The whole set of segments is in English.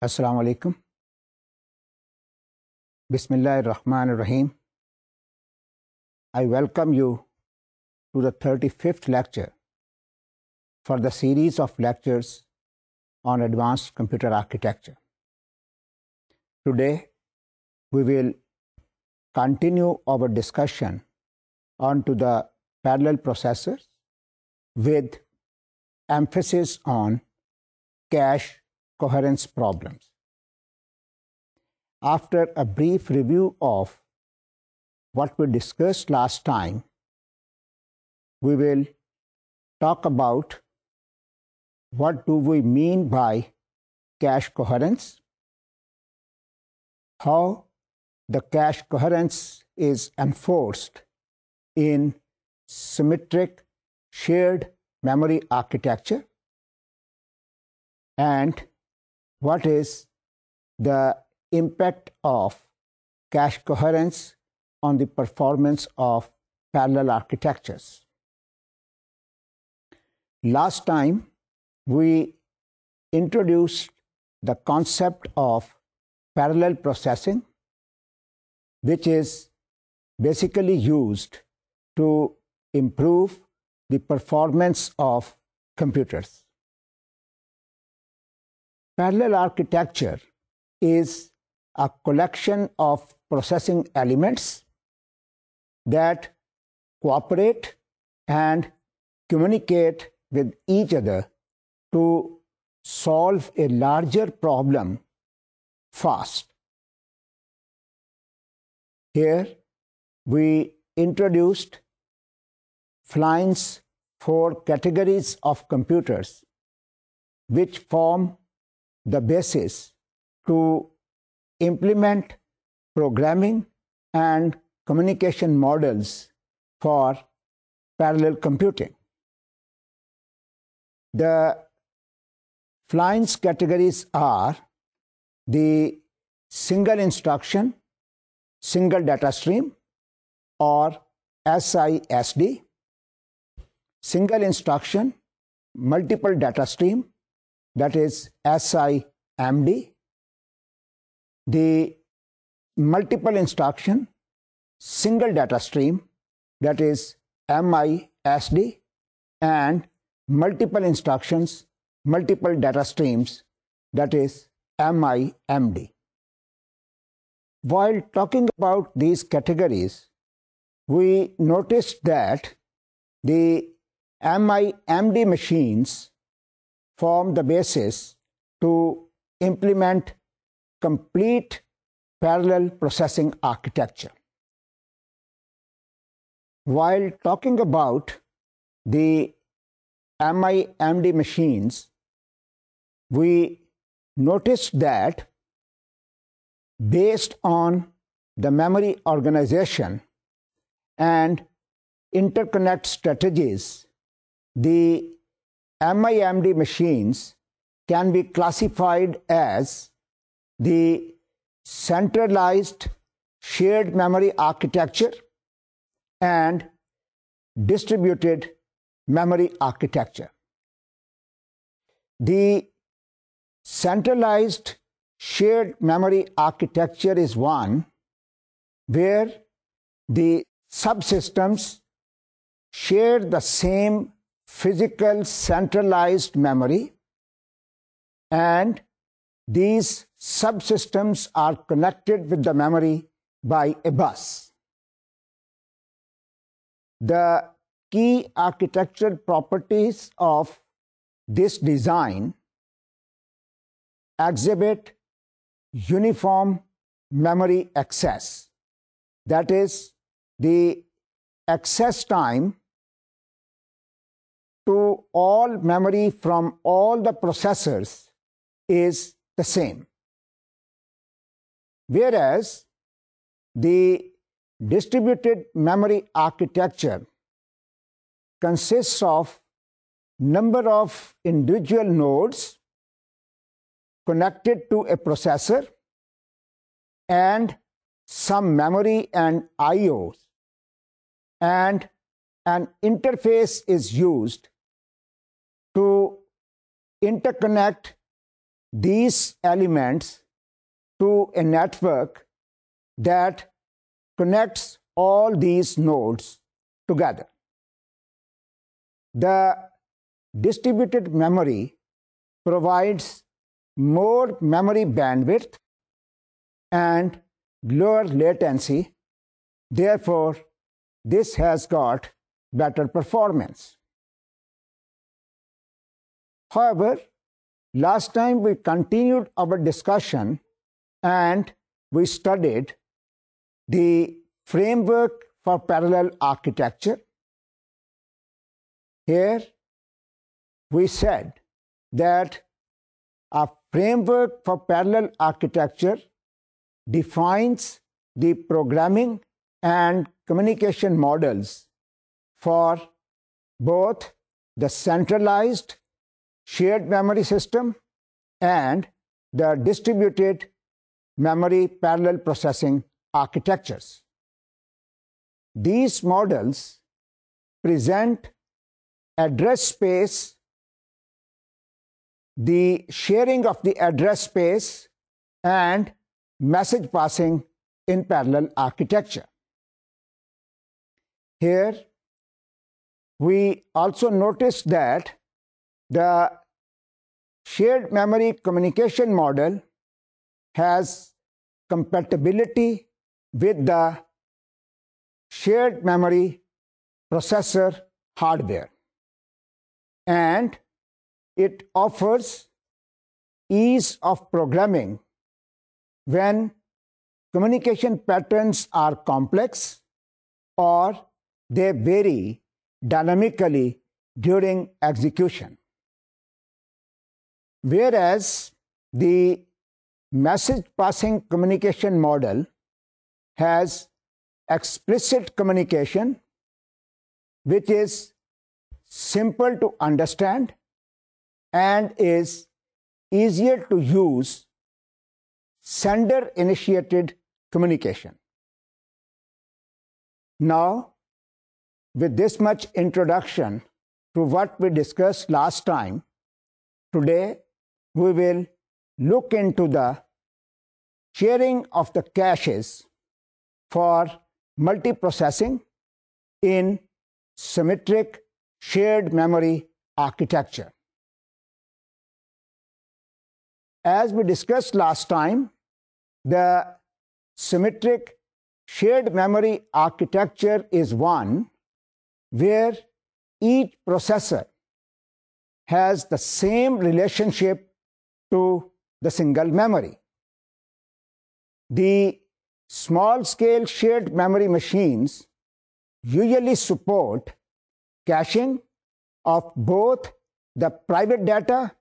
Assalamu alaikum. Bismillahir-Rahmanir-Rahim. I welcome you to the 35th lecture for the series of lectures on advanced computer architecture. Today, we will continue our discussion onto the parallel processors with emphasis on cache coherence problems. After a brief review of what we discussed last time, we will talk about what do we mean by cache coherence, how the cache coherence is enforced in symmetric shared memory architecture, and what is the impact of cache coherence on the performance of parallel architectures. Last time, we introduced the concept of parallel processing, which is basically used to improve the performance of computers. Parallel architecture is a collection of processing elements that cooperate and communicate with each other to solve a larger problem fast. Here we introduced Flynn's 4 categories of computers, which form the basis to implement programming and communication models for parallel computing. The Flynn's categories are the single instruction, single data stream, or SISD, single instruction, multiple data stream, that is SIMD, the multiple instruction, single data stream, that is MISD, and multiple instructions, multiple data streams, that is MIMD. While talking about these categories, we noticed that the MIMD machines form the basis to implement complete parallel processing architecture. While talking about the MIMD machines, we noticed that based on the memory organization and interconnect strategies, the MIMD machines can be classified as the centralized shared memory architecture and distributed memory architecture. The centralized shared memory architecture is one where the subsystems share the same physical centralized memory, and these subsystems are connected with the memory by a bus. The key architectural properties of this design exhibit uniform memory access. That is, the access time to all memory from all the processors is the same. Whereas the distributed memory architecture consists of number of individual nodes connected to a processor and some memory and IOs, and an interface is used to interconnect these elements to a network that connects all these nodes together. The distributed memory provides more memory bandwidth and lower latency. Therefore, this has got better performance. However, last time we continued our discussion and we studied the framework for parallel architecture. Here, we said that a framework for parallel architecture defines the programming and communication models for both the centralized shared memory system and the distributed memory parallel processing architectures. These models present address space, the sharing of the address space, and message passing in parallel architecture. Here, we also noticed that the shared memory communication model has compatibility with the shared memory processor hardware, and it offers ease of programming when communication patterns are complex or they vary dynamically during execution. Whereas the message passing communication model has explicit communication, which is simple to understand and is easier to use sender-initiated communication. Now, with this much introduction to what we discussed last time, today we will look into the sharing of the caches for multiprocessing in symmetric shared memory architecture. As we discussed last time, the symmetric shared memory architecture is one where each processor has the same relationship to the single memory. The small-scale shared memory machines usually support caching of both the private data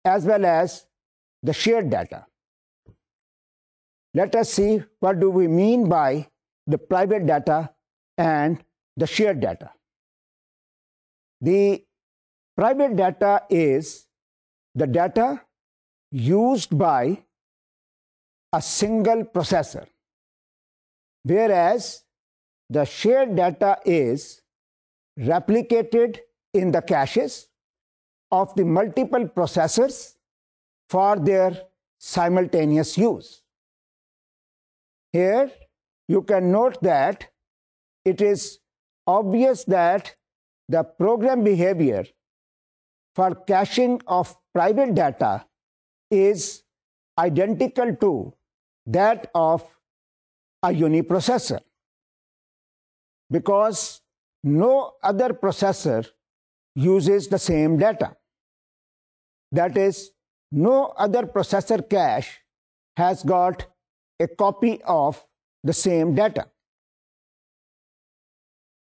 as well as the shared data. Let us see what do we mean by the private data and the shared data. The private data is the data used by a single processor, whereas the shared data is replicated in the caches of the multiple processors for their simultaneous use. Here, you can note that it is obvious that the program behavior for caching of private data is identical to that of a uniprocessor, because no other processor uses the same data. That is, no other processor cache has got a copy of the same data.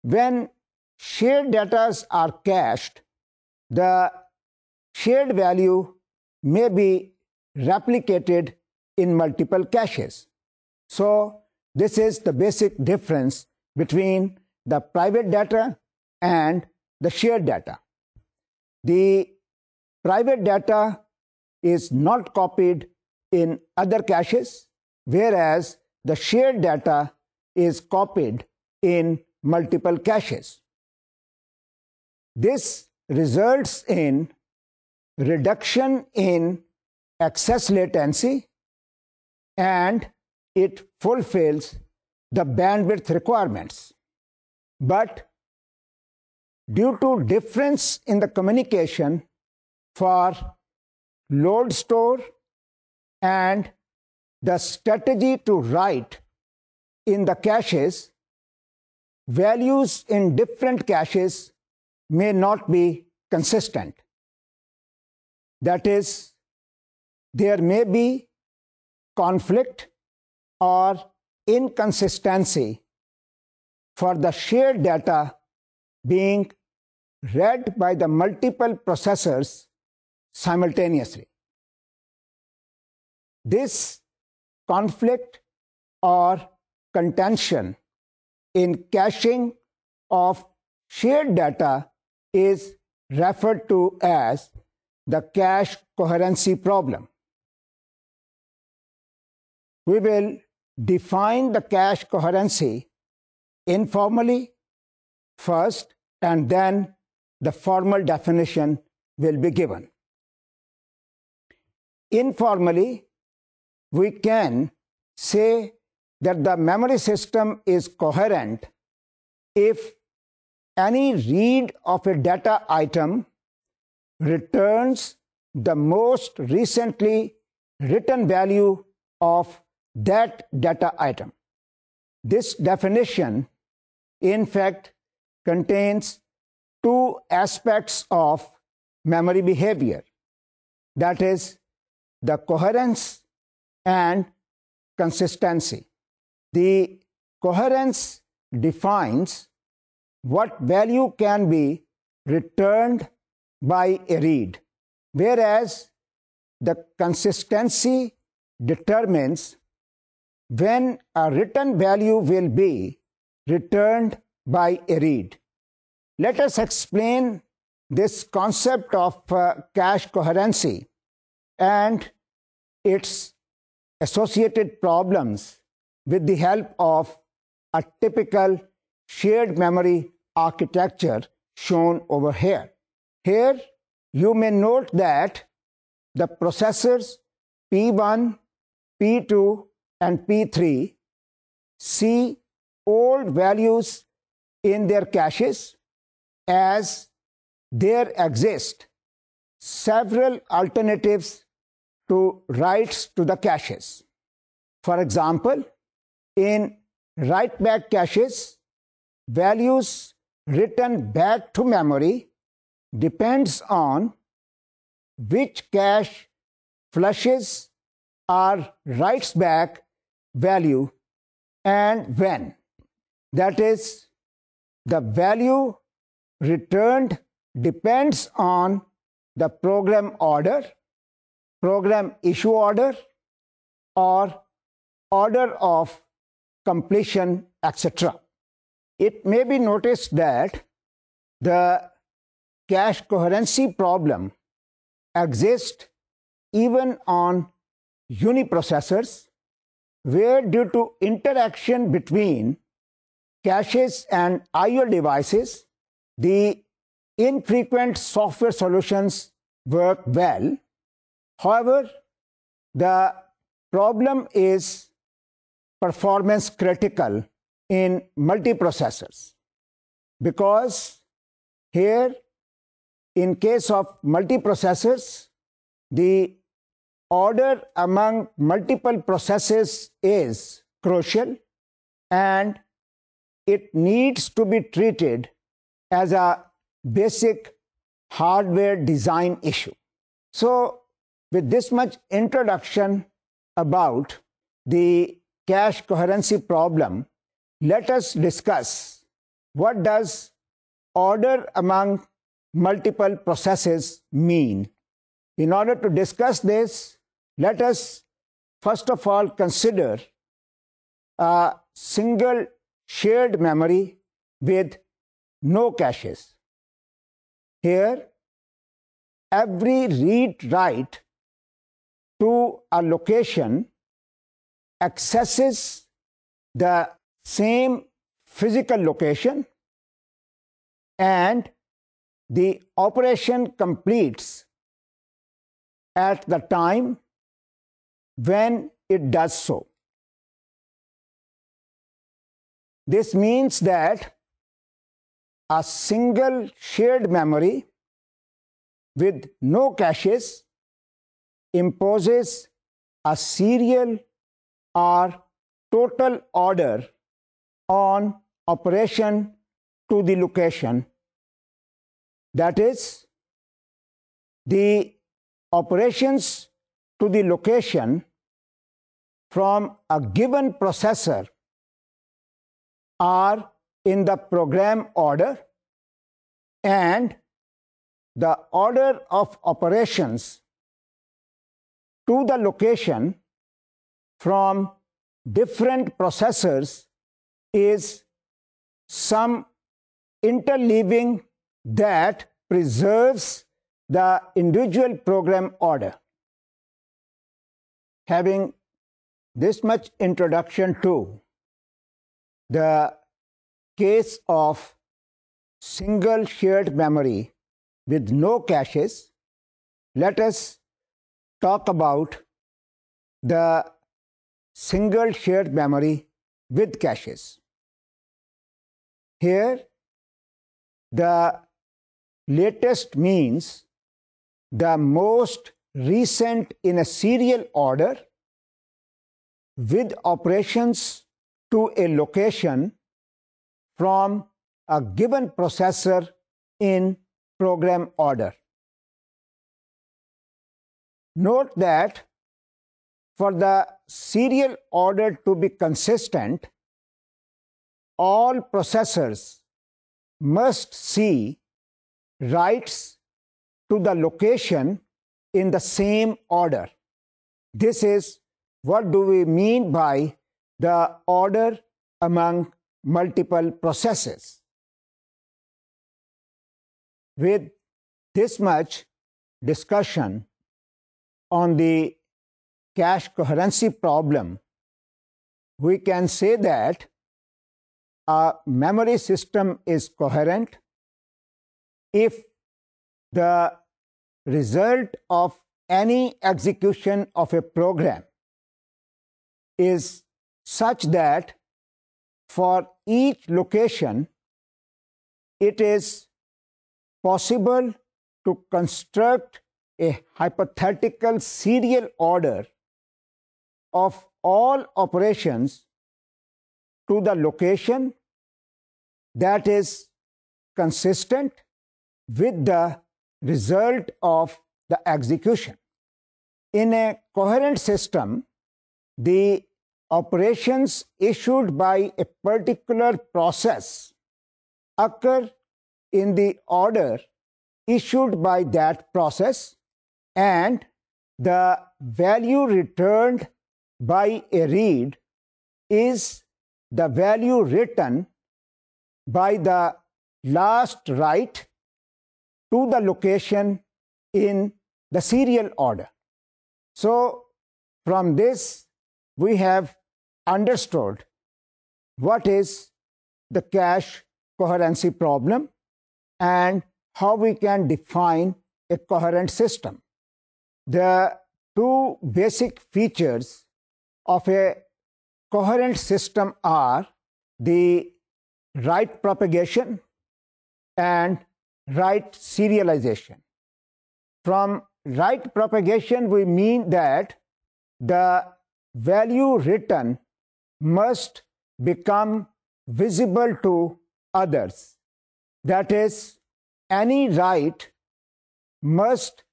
When shared data are cached, the shared value may be replicated in multiple caches. So, this is the basic difference between the private data and the shared data. The private data is not copied in other caches, whereas the shared data is copied in multiple caches. This results in reduction in access latency and it fulfills the bandwidth requirements. But due to difference in the communication for load store and the strategy to write in the caches, values in different caches may not be consistent. That is, there may be conflict or inconsistency for the shared data being read by the multiple processors simultaneously. This conflict or contention in caching of shared data is referred to as the cache coherency problem. We will define the cache coherency informally first, and then the formal definition will be given. Informally, we can say that the memory system is coherent if any read of a data item returns the most recently written value of that data item. This definition, in fact, contains two aspects of memory behavior, that is, the coherence and consistency. The coherence defines what value can be returned by a read, whereas the consistency determines when a written value will be returned by a read. Let us explain this concept of cache coherency and its associated problems with the help of a typical shared memory architecture shown over here. Here, you may note that the processors P1, P2, and P3 see old values in their caches as there exist several alternatives to writes to the caches. For example, in write-back caches, values written back to memory depends on which cache flushes or writes back value and when. That is, the value returned depends on the program order, program issue order, or order of completion, etc. It may be noticed that the cache coherency problem exists even on uniprocessors, where due to interaction between caches and I/O devices, the infrequent software solutions work well. However, the problem is performance critical in multiprocessors, because here, in case of multiprocessors, the order among multiple processes is crucial and it needs to be treated as a basic hardware design issue. So, with this much introduction about the cache coherency problem, let us discuss what does order among multiple processes mean. In order to discuss this, let us first of all consider a single shared memory with no caches. Here, every read-write to a location accesses the same physical location and the operation completes at the time when it does so. This means that a single shared memory with no caches imposes a serial or total order on operation to the location. That is, the operations to the location from a given processor are in the program order, and the order of operations to the location from different processors is some interleaving that preserves the individual program order. Having this much introduction to the case of single shared memory with no caches, let us talk about the single shared memory with caches. Here, the latest means the most recent in a serial order with operations to a location from a given processor in program order. Note that for the serial order to be consistent, all processors must see writes to the location in the same order. This is what do we mean by the order among multiple processes. With this much discussion on the cache coherency problem, we can say that a memory system is coherent if the result of any execution of a program is such that for each location it is possible to construct a hypothetical serial order of all operations to the location that is consistent with the result of the execution. In a coherent system, the operations issued by a particular process occur in the order issued by that process, and the value returned by a read is the value written by the last write to the location in the serial order. So, from this, we have understood what is the cache coherency problem and how we can define a coherent system. The two basic features of a coherent system are the write propagation and write serialization. From write propagation, we mean that the value written must become visible to others. That is, any write must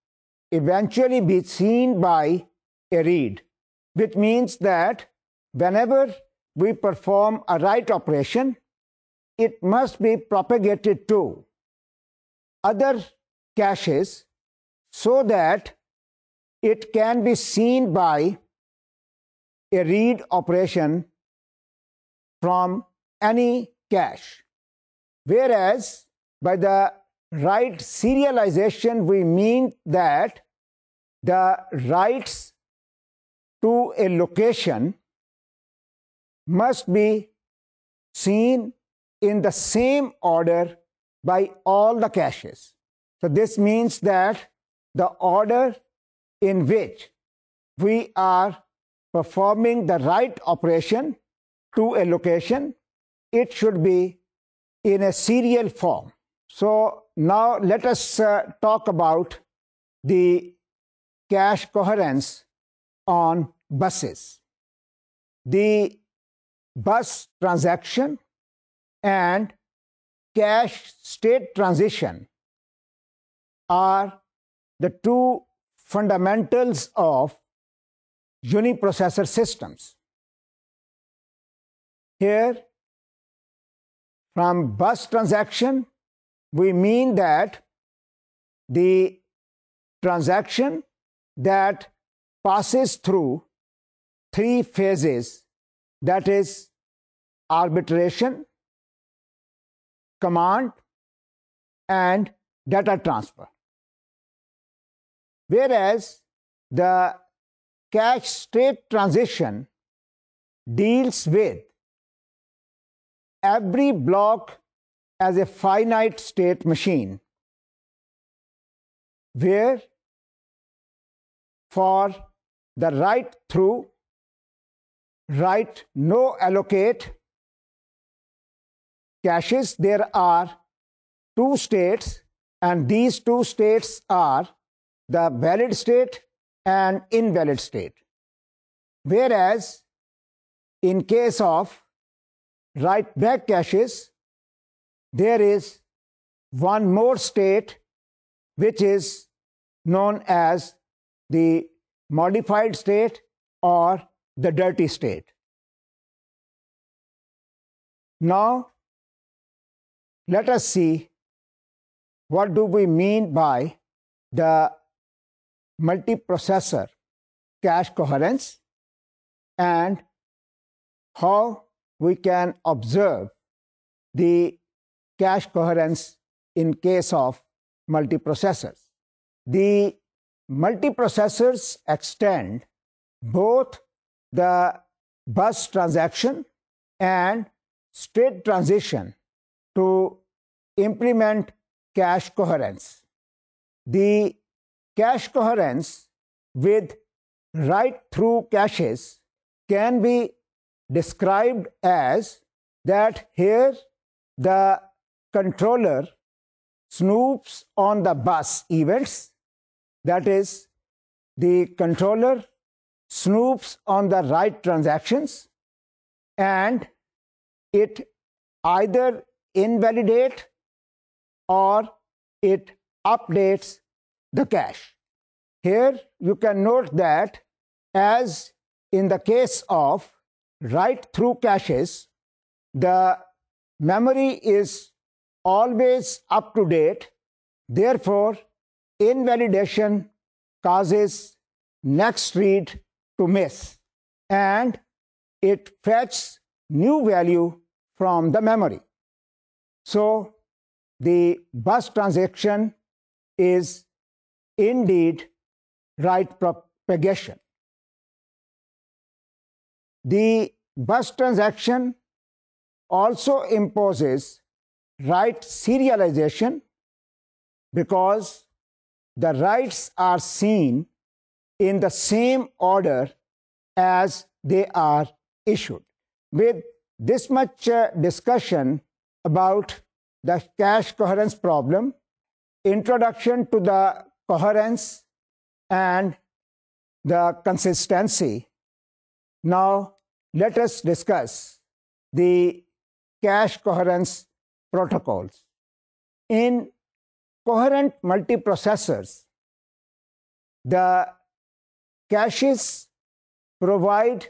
eventually be seen by a read, which means that whenever we perform a write operation, it must be propagated to other caches so that it can be seen by a read operation from any cache. Whereas by the write serialization, we mean that the writes to a location must be seen in the same order by all the caches. So this means that the order in which we are performing the write operation to a location, it should be in a serial form. So now let us talk about the cache coherence on buses. The bus transaction and cache state transition are the two fundamentals of uniprocessor systems. Here, from bus transaction, we mean that the transaction that passes through three phases, that is arbitration, command, and data transfer. Whereas the cache state transition deals with every block as a finite state machine, where for the write through, write no allocate caches, there are two states, and these two states are the valid state and invalid state. Whereas in case of write back caches, there is one more state which is known as the modified state or the dirty state. Now, let us see what do we mean by the multiprocessor cache coherence and how we can observe the cache coherence in case of multiprocessors. The multiprocessors extend both the bus transaction and state transition to implement cache coherence. The cache coherence with write-through caches can be described as that here the controller snoops on the bus events, that is, the controller snoops on the write transactions, and it either invalidates or it updates the cache. Here you can note that as in the case of write-through caches, the memory is always up to date. Therefore, invalidation causes next read to miss, and it fetches new value from the memory. So the bus transaction is indeed write propagation. The bus transaction also imposes write serialization because the writes are seen in the same order as they are issued. With this much discussion about the cache coherence problem, introduction to the coherence and the consistency, now let us discuss the cache coherence protocols. In coherent multiprocessors, the caches provide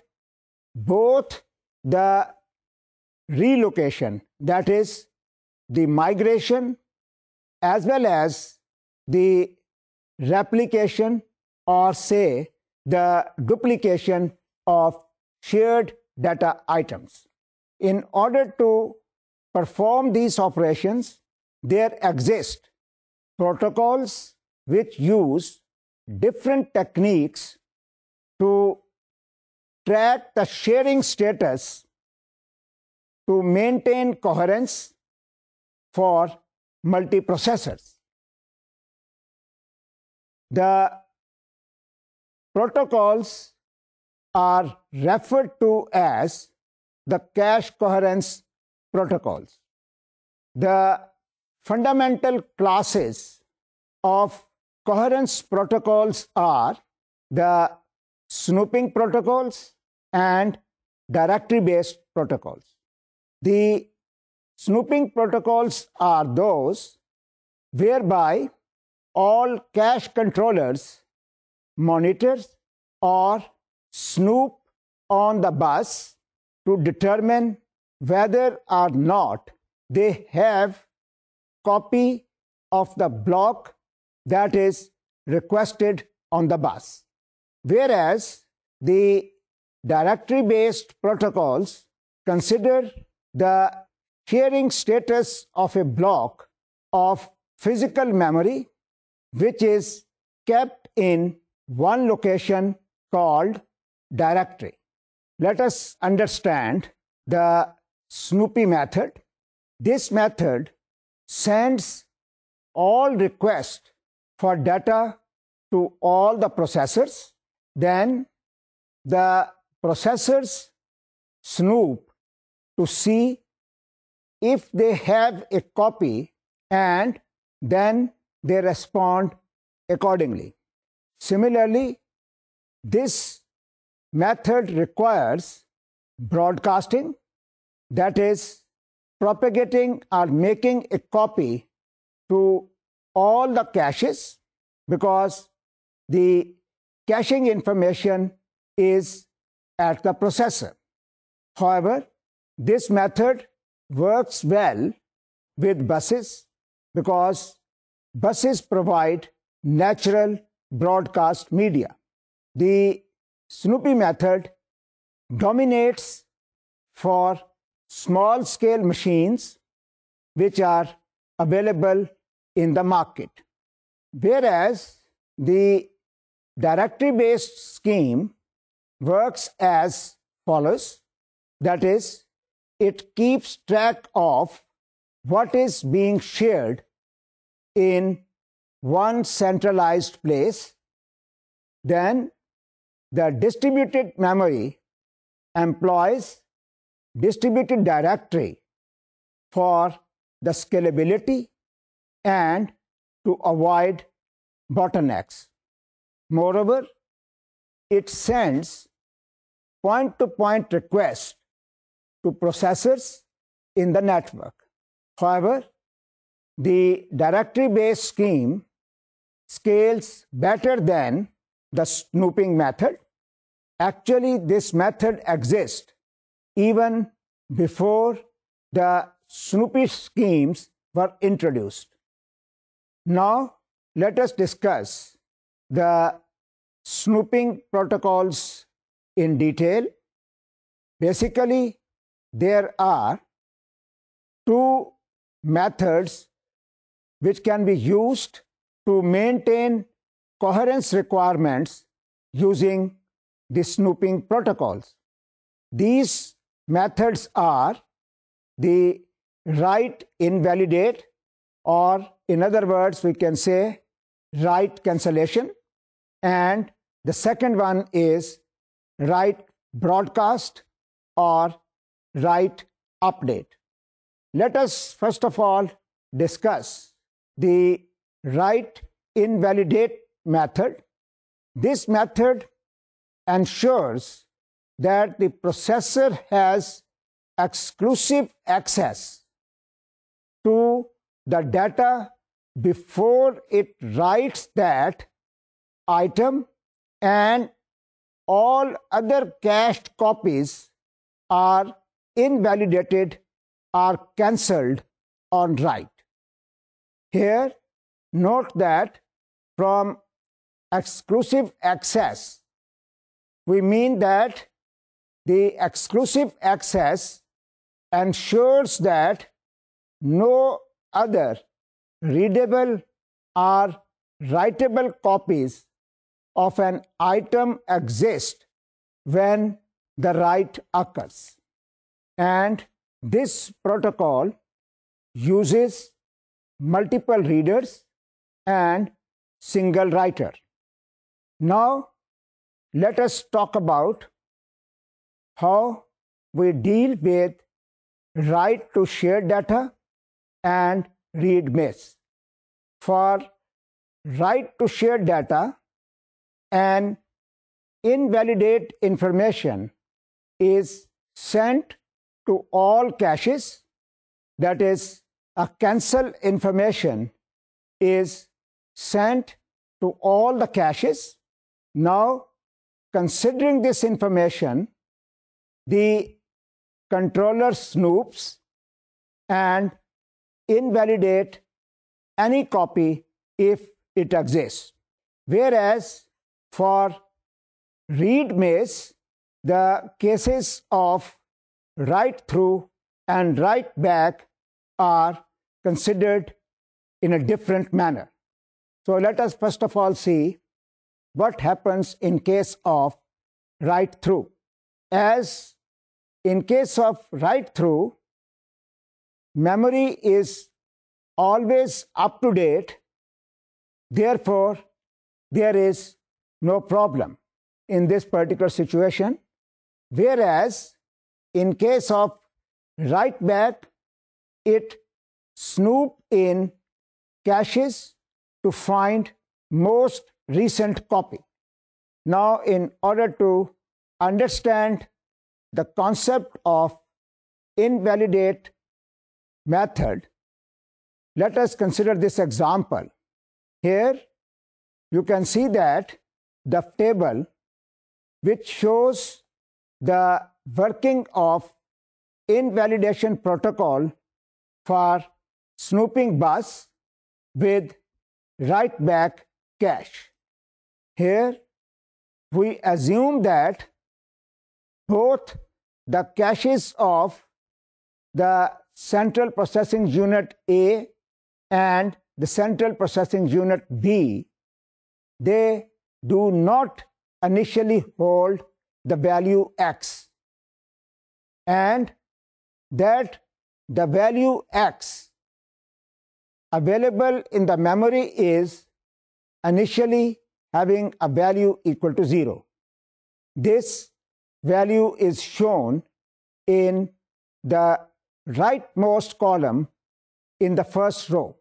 both the relocation, that is, the migration, as well as the replication, or say the duplication of shared data items. In order to perform these operations, there exist protocols which use different techniques to track the sharing status to maintain coherence for multiprocessors. The protocols are referred to as the cache coherence protocols. The fundamental classes of coherence protocols are the snooping protocols and directory-based protocols. The snooping protocols are those whereby all cache controllers monitor or snoop on the bus to determine whether or not they have copy of the block that is requested on the bus. Whereas the directory-based protocols consider the sharing status of a block of physical memory which is kept in one location called directory. Let us understand the Snoopy method. This method sends all requests for data to all the processors. Then the processors snoop to see if they have a copy, and then they respond accordingly. Similarly, this method requires broadcasting, that is, propagating or making a copy to all the caches, because the caching information is at the processor. However, this method works well with buses because buses provide natural broadcast media. The Snoopy method dominates for small-scale machines which are available in the market, whereas the directory-based scheme works as follows. That is, it keeps track of what is being shared in one centralized place. Then the distributed memory employs distributed directory for the scalability and to avoid bottlenecks. Moreover, it sends point-to-point requests to processors in the network. However, the directory-based scheme scales better than the snooping method. Actually, this method exists even before the Snoopy schemes were introduced. Now, let us discuss the snooping protocols in detail. Basically, there are two methods which can be used to maintain coherence requirements using the snooping protocols. These methods are the write invalidate, or in other words, we can say write cancellation, and the second one is write broadcast or write update. Let us first of all discuss the write invalidate method. This method ensures that the processor has exclusive access to the data before it writes that item, and all other cached copies are invalidated or cancelled on write. Here, note that from exclusive access, we mean that the exclusive access ensures that no other readable or writable copies of an item exist when the write occurs. And this protocol uses multiple readers and single writer. Now, let us talk about how we deal with write to shared data and read miss. For write to shared data, an invalidate information is sent to all caches, that is, a cancel information is sent to all the caches. Now, considering this information, the controller snoops and invalidate any copy if it exists. Whereas for read miss, the cases of write through and write back are considered in a different manner. So let us first of all see what happens in case of write through. As in case of write through, memory is always up to date, therefore there is no problem in this particular situation. Whereas in case of write back, it snoop in caches to find most recent copy. Now, in order to understand the concept of invalidate method, let us consider this example. Here you can see that the table which shows the working of invalidation protocol for snooping bus with write back cache. Here we assume that both the caches of the central processing unit A and the central processing unit B, they do not initially hold the value X, and that the value X available in the memory is initially having a value equal to 0. This value is shown in the rightmost column in the first row.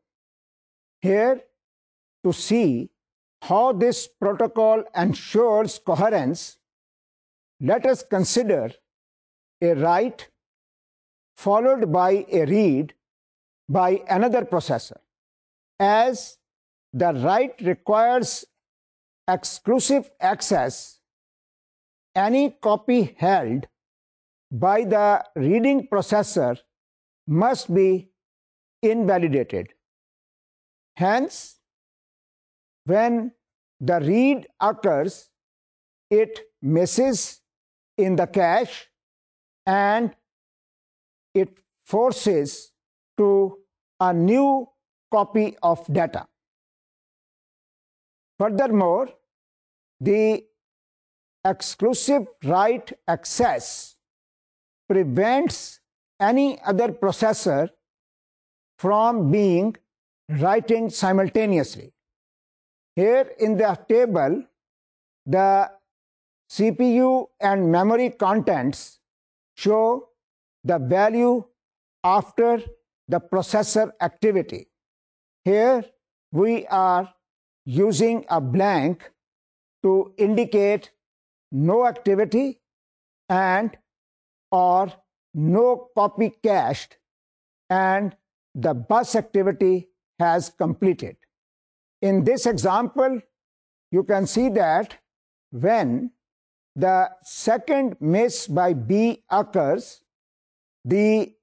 Here, to see how this protocol ensures coherence, let us consider a write followed by a read by another processor. As the write requires exclusive access, any copy held by the reading processor must be invalidated. Hence, when the read occurs, it misses in the cache and it forces to a new copy of data. Furthermore, the exclusive write access prevents any other processor from writing simultaneously. Here in the table, the CPU and memory contents show the value after the processor activity. Here we are using a blank to indicate no activity and or no copy cached, and the bus activity has completed. In this example, you can see that when the second miss by B occurs, the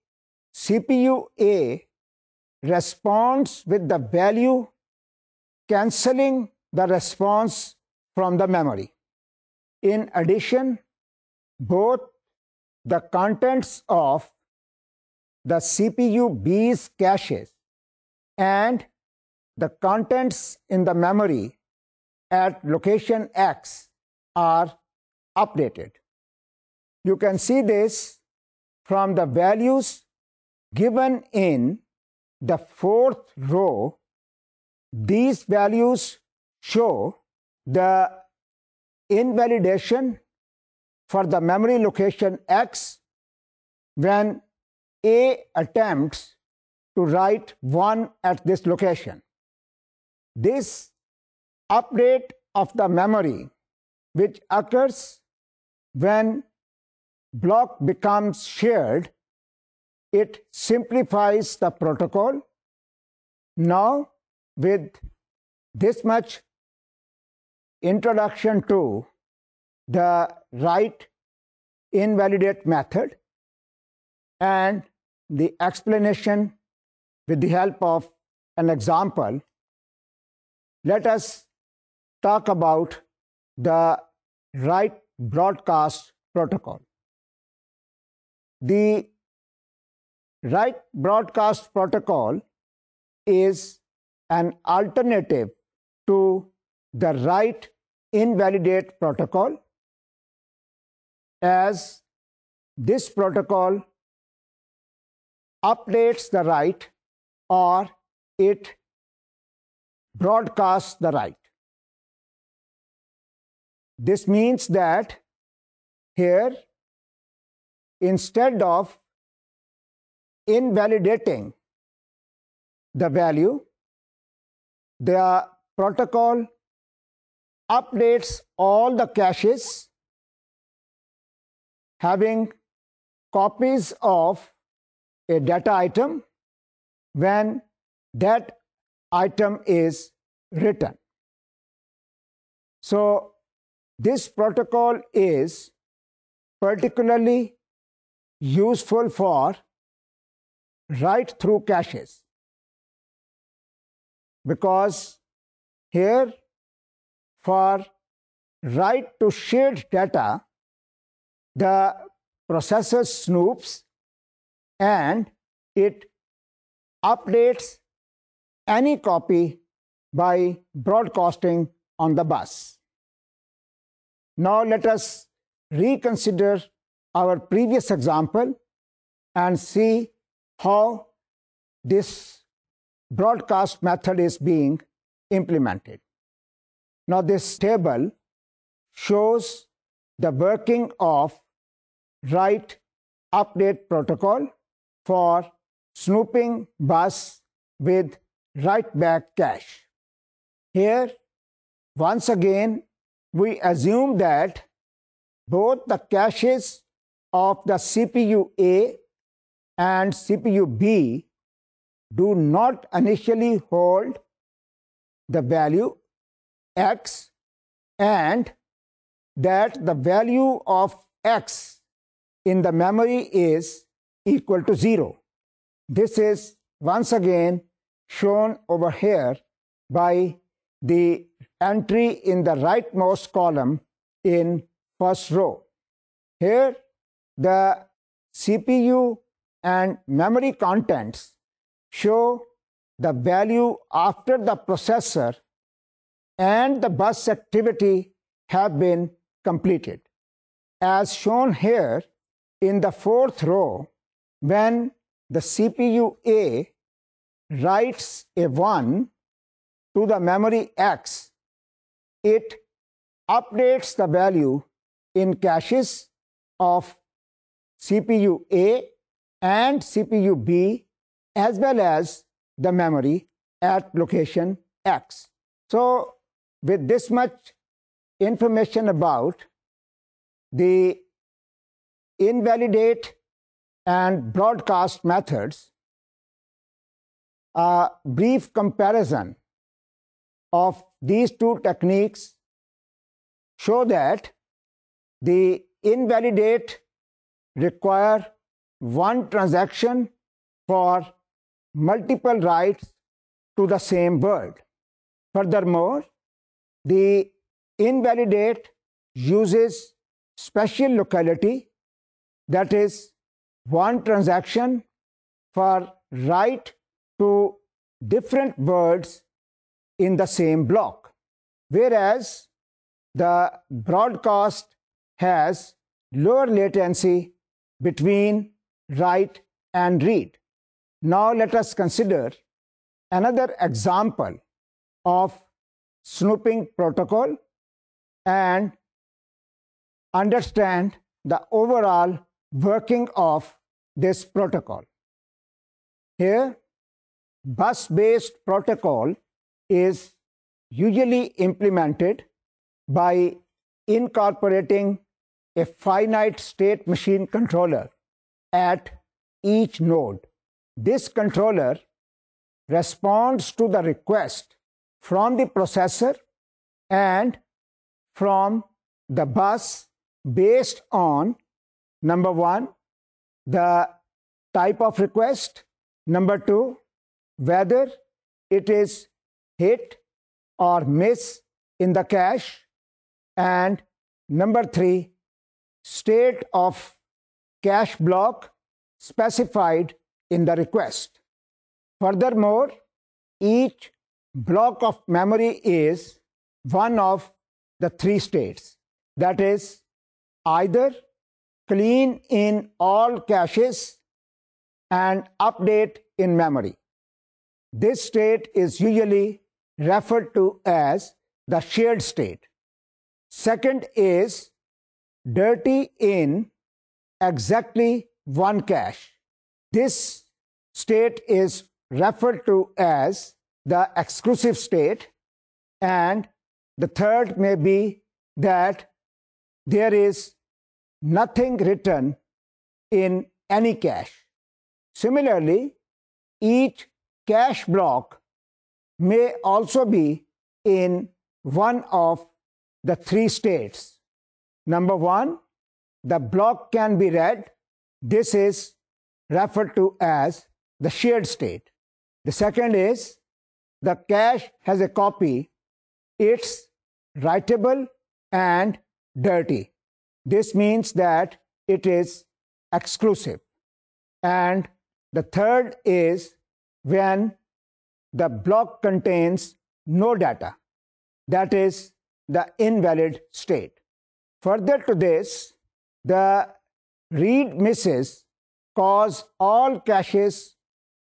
CPU A responds with the value cancelling the response from the memory. In addition, both the contents of the CPU B's caches and the contents in the memory at location X are updated. You can see this from the values given in the fourth row. These values show the invalidation for the memory location X when A attempts to write 1 at this location. This update of the memory, which occurs when block becomes shared, it simplifies the protocol. Now, with this much introduction to the write invalidate method and the explanation with the help of an example, let us talk about the write broadcast protocol. The write broadcast protocol is an alternative to the write invalidate protocol, as this protocol updates the write or it broadcasts the write. This means that here, instead of invalidating the value, the protocol updates all the caches having copies of a data item when that item is written. So this protocol is particularly useful for write-through caches, because here for write to shared data, the processor snoops and it updates any copy by broadcasting on the bus. Now let us reconsider our previous example and see how this broadcast method is being implemented. Now this table shows the working of write update protocol for snooping bus with write back cache. Here, once again, we assume that both the caches of the CPU A and CPU B do not initially hold the value X, and that the value of X in the memory is equal to 0. This is once again shown over here by the entry in the rightmost column in first row. Here, the CPU and memory contents show the value after the processor and the bus activity have been completed. As shown here in the fourth row, when the CPU A writes a 1 to the memory X, it updates the value in caches of CPU A and CPU B as well as the memory at location X. So with this much information about the invalidate and broadcast methods, a brief comparison of these two techniques show that the invalidate require one transaction for multiple writes to the same word. Furthermore, the invalidate uses special locality, that is, one transaction for write to different words in the same block, whereas the broadcast has lower latency between write and read. Now let us consider another example of snooping protocol and understand the overall working of this protocol. Here, bus-based protocol is usually implemented by incorporating a finite state machine controller at each node. This controller responds to the request from the processor and from the bus based on, number one, the type of request, number two, whether it is hit or miss in the cache, and number three, state of cache block specified in the request. Furthermore, each block of memory is one of the three states, that is, either clean in all caches and update in memory. This state is usually referred to as the shared state. Second is dirty in exactly one cache. This state is referred to as the exclusive state, and the third may be that there is nothing written in any cache. Similarly, each cache block may also be in one of the three states. Number one, the block can be read. This is referred to as the shared state. The second is the cache has a copy. It's writable and dirty. This means that it is exclusive. And the third is when the block contains no data. That is the invalid state. Further to this, the read misses cause all caches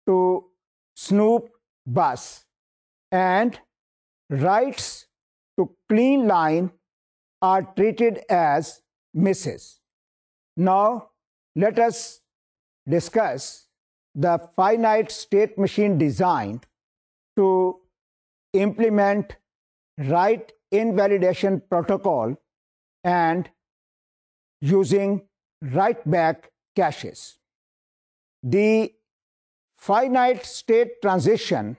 to snoop bus, and writes to clean line are treated as misses. Now, let us discuss the finite state machine design to implement write invalidation protocol and using write-back caches. The finite state transition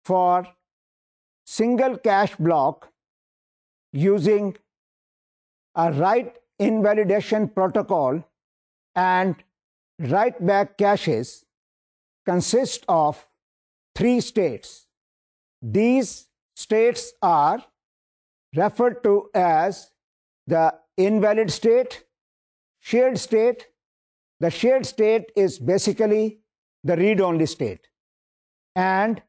for single cache block using a write invalidation protocol and write-back caches consist of three states. These states are referred to as the invalid state, shared state. The shared state is basically the read-only state, and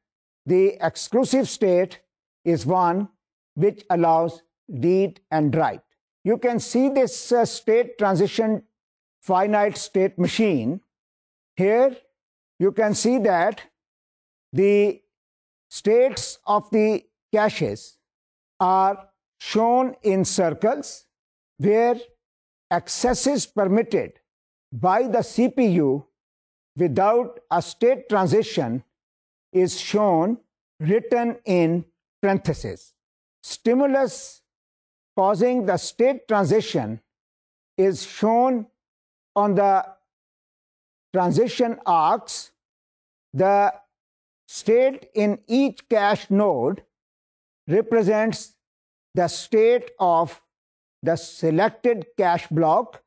the exclusive state is one which allows read and write. You can see this state transition finite state machine. Here you can see that the states of the caches are shown in circles where access is permitted by the CPU without a state transition is shown written in parentheses. Stimulus causing the state transition is shown on the transition arcs. The state in each cache node represents the state of the selected cache block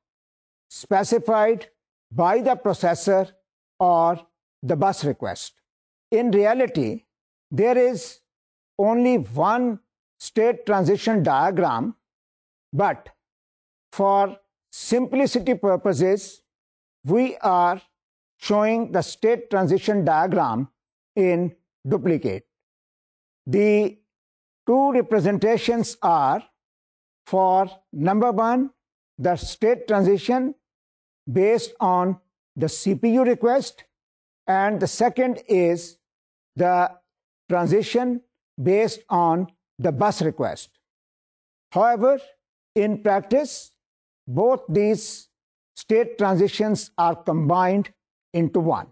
specified by the processor or the bus request. In reality, there is only one state transition diagram, but for simplicity purposes, we are showing the state transition diagram in duplicate. The two representations are for number one, the state transition based on the CPU request, and the second is the transition based on the bus request. However, in practice, both these state transitions are combined into one.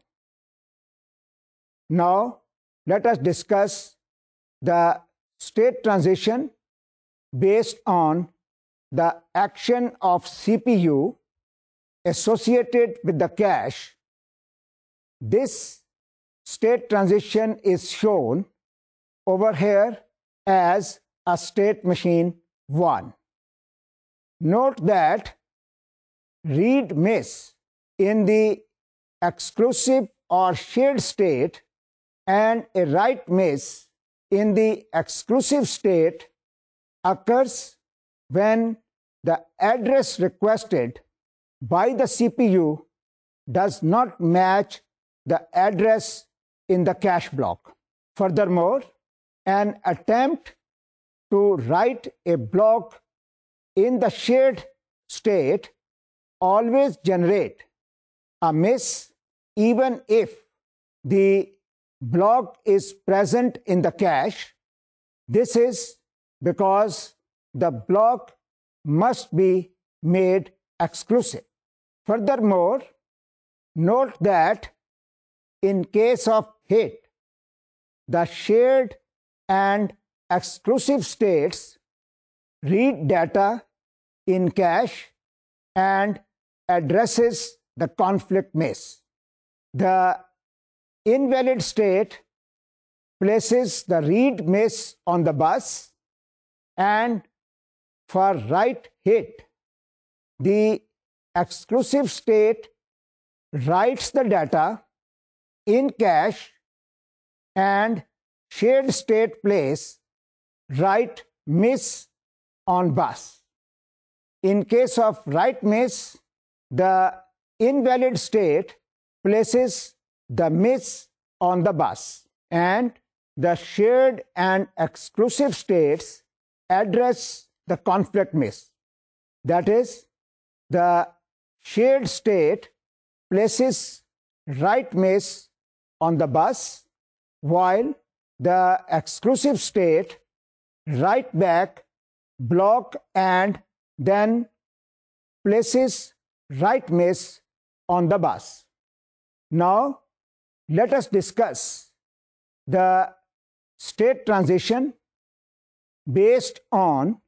Now, let us discuss the state transition based on the action of CPU associated with the cache. This state transition is shown over here as a state machine 1. Note that read miss in the exclusive or shared state and a write miss in the exclusive state occurs when the address requested by the CPU does not match the address in the cache block. Furthermore, an attempt to write a block in the shared state always generate a miss even if the block is present in the cache. This is because the block must be made exclusive. Furthermore, note that in case of hit, the shared and exclusive states read data in cache and addresses the conflict miss. The invalid state places the read miss on the bus, and for write hit, the exclusive state writes the data in cache and shared state place write miss on bus. In case of write miss, the invalid state places the miss on the bus, and the shared and exclusive states address the conflict miss. That is, the shared state places write miss on the bus, while the exclusive state write back block and then places write miss on the bus. Now, let us discuss the state transition based on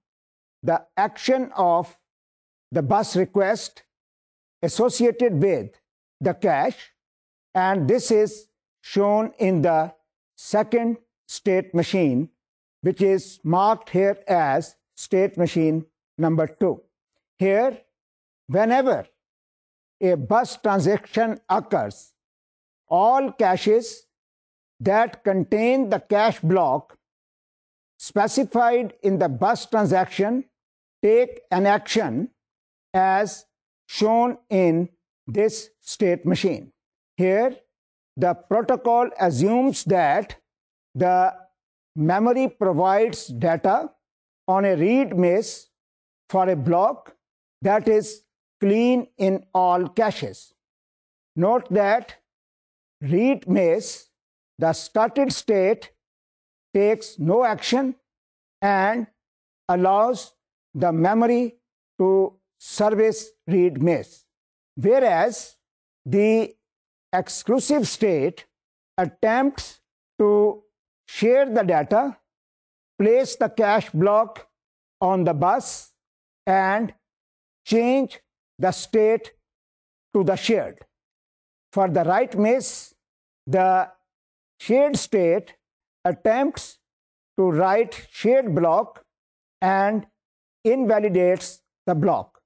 the action of the bus request associated with the cache, and this is shown in the second state machine, which is marked here as state machine number 2. Here, whenever a bus transaction occurs, all caches that contain the cache block specified in the bus transaction take an action as shown in this state machine. Here, the protocol assumes that the memory provides data on a read miss for a block that is clean in all caches. Note that read miss, the started state, takes no action and allows the memory to service read miss, whereas the exclusive state attempts to share the data, place the cache block on the bus, and change the state to the shared. For the write miss, the shared state attempts to write shared block and invalidates the block,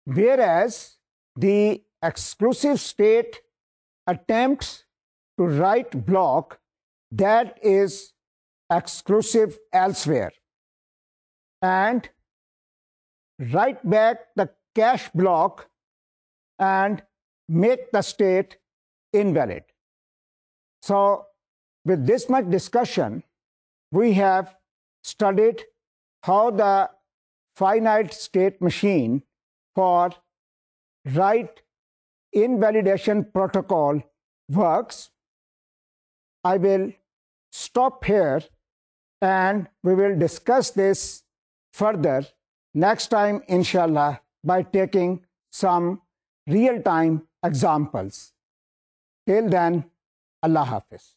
whereas the exclusive state attempts to write block that is exclusive elsewhere and write back the cache block and make the state invalid. So, with this much discussion, we have studied how the finite state machine for write invalidation protocol works. I will stop here and we will discuss this further next time, inshallah. by taking some real-time examples. Till then, Allah Hafiz.